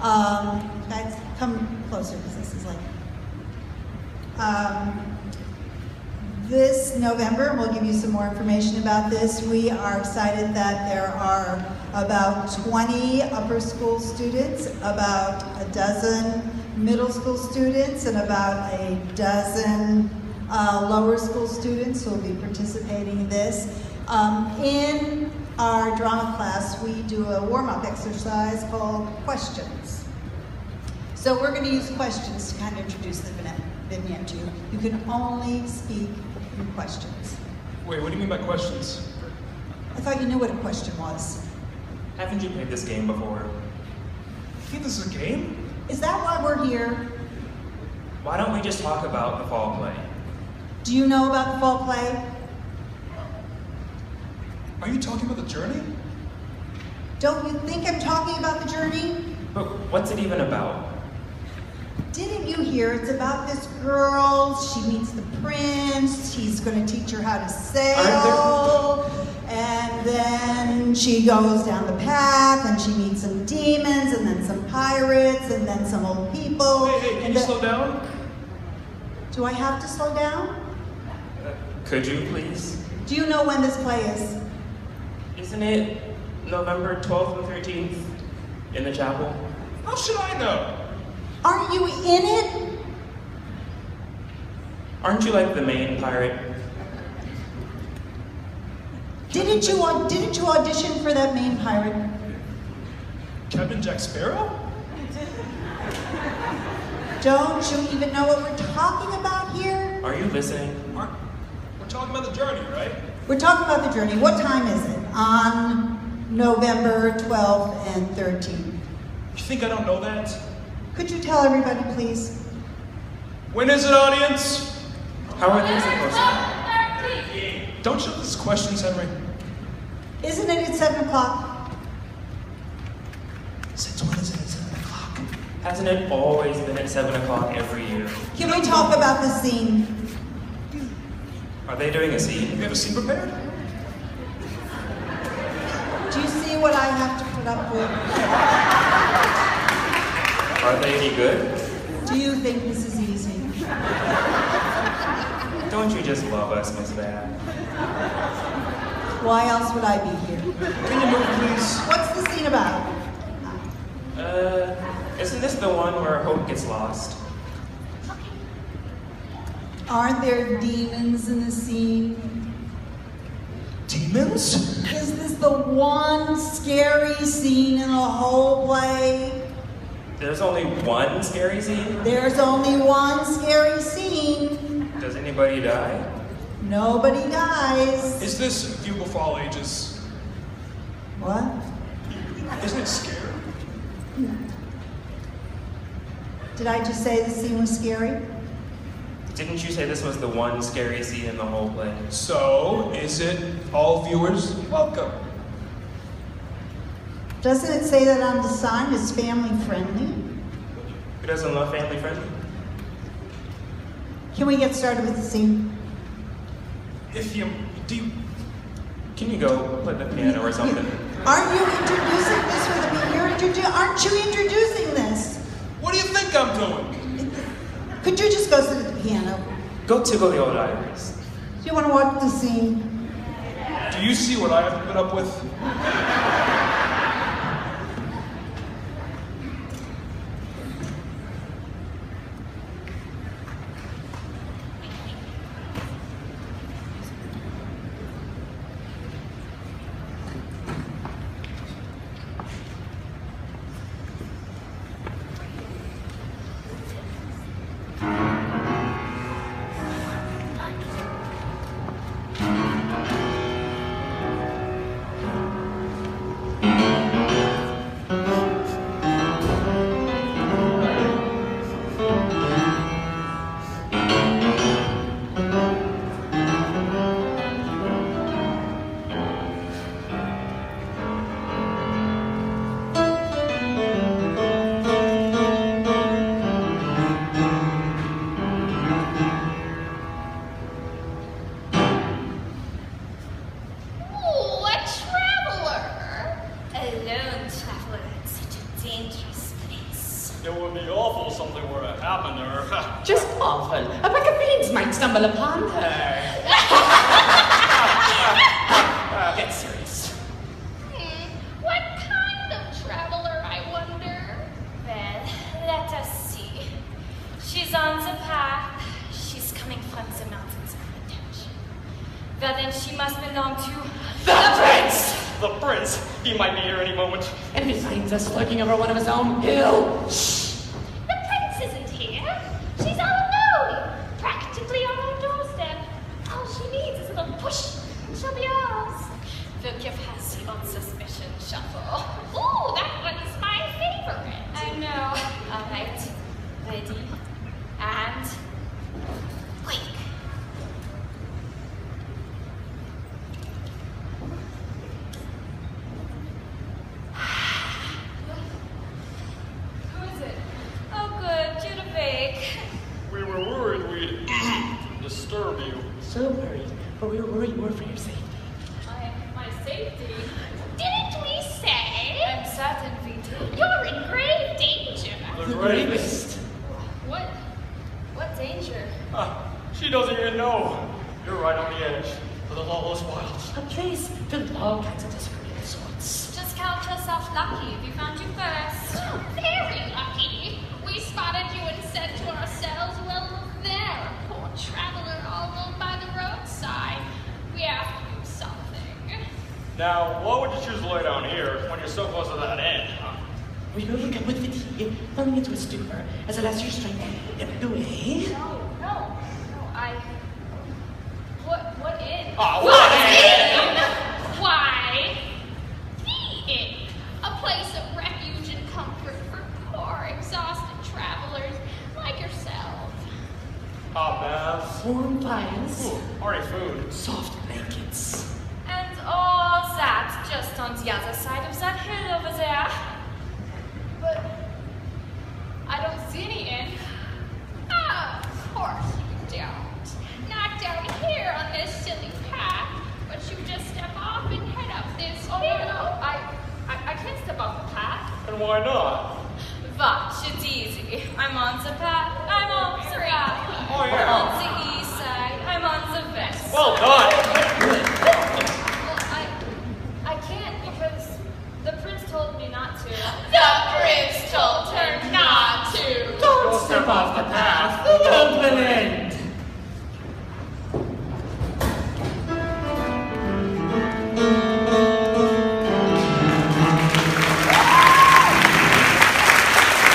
Guys, come closer because this is like, this November, and we'll give you some more information about this, we are excited that there are about 20 upper school students, about a dozen middle school students, and about a dozen lower school students who will be participating in this. In our drama class, we do a warm-up exercise called questions. So we're going to use questions to kind of introduce the vignette to you. You can only speak in questions. Wait, what do you mean by questions? I thought you knew what a question was. Haven't you played this game before? You think this is a game? Is that why we're here? Why don't we just talk about the fall play? Do you know about the fall play? Are you talking about the journey? Don't you think I'm talking about the journey? But what's it even about? Didn't you hear? It's about this girl. She meets the prince. He's going to teach her how to sail. And then she goes down the path and she meets some demons and then some pirates and then some old people. Hey, can you slow down? Do I have to slow down? Could you please? Do you know when this play is? Isn't it November 12th and 13th in the chapel? How should I know? Aren't you in it? Aren't you like the main pirate? Didn't you audition for that main pirate? Captain Jack Sparrow? Don't you even know what we're talking about here? Are you listening? We're talking about the journey, right? We're talking about the journey. What time is it? On November 12th and 13th. You think I don't know that? Could you tell everybody, please? When is it, audience? How are they supposed to know? Don't you ask questions, Henry? Isn't it at 7 o'clock? Since when is it at 7 o'clock? Hasn't it always been at 7 o'clock every year? Can we talk about the scene? Are they doing a You scene? have a scene prepared? Do you see what I have to put up with? Are they any good? Do you think this is easy? Don't you just love us, Miss Van? Why else would I be here? Can you move, please? What's the scene about? Isn't this the one where Hope gets lost? Aren't there demons in the scene? Demons? Is this the one scary scene in the whole play? There's only one scary scene? There's only one scary scene. Does anybody die? Nobody dies. Is this View Before All Ages? What? Isn't it scary? Did I just say the scene was scary? Didn't you say this was the one scary scene in the whole play? So, is it all viewers welcome? Doesn't it say that on the sign it's family friendly? Who doesn't love family friendly? Can we get started with the scene? Can you go play the piano or something? Aren't you introducing this for the aren't you introducing this? What do you think I'm doing? Could you just go sit at the piano? Go tickle the old iris. Do you want to watch the scene? Do you see what I have to put up with? It would be awful if something were to happen to her. Just awful. A pack of beans might stumble upon her. Get serious. What kind of traveler, I wonder? Well, let us see. She's on the path. She's coming from the mountains of protection. Well, then she must belong to The prince! The prince, he might be here any moment. And if he finds us lurking over one of his own, he'll... Shh! The prince isn't here. She's all alone. Practically on our doorstep. All she needs is a little push, and she'll be ours. We'll give her the unsuspicion shuffle. Ooh, that one's my favorite. I know. All right. Ready. And... quick. Who is it? Oh, good. Judah. We were worried we'd disturb you. So worried, but we were worried more for your safety. My safety? Didn't we say? I'm certain we did. You're in grave danger. The gravest. What danger? She doesn't even know. You're right on the edge of the lawless wilds. A place filled with all kinds of disagreeable sorts. Just count yourself lucky if we found you first. Very lucky. We spotted you and said to ourselves, well, there, a poor traveler all alone by the roadside. We have to do something. Now, why would you choose to lay down here when you're so close to that end, huh? We overcome with fatigue, falling into a stupor as a lesser strength ebbed away. No, What in? What Why? The inn. A place of refuge and comfort for poor, exhausted travelers like yourself. Hot baths. Warm fires, Ooh, hearty food. soft blankets. And all that just on the other side of that hill over there. But I don't see any inn. Of course you don't. Not down here on this silly path, but you just step off and head up this hill. No, I can't step off the path. And why not? Watch, it's easy. I'm on the path. I'm on the path. Oh, yeah. On the east side. I'm on the west. Well done.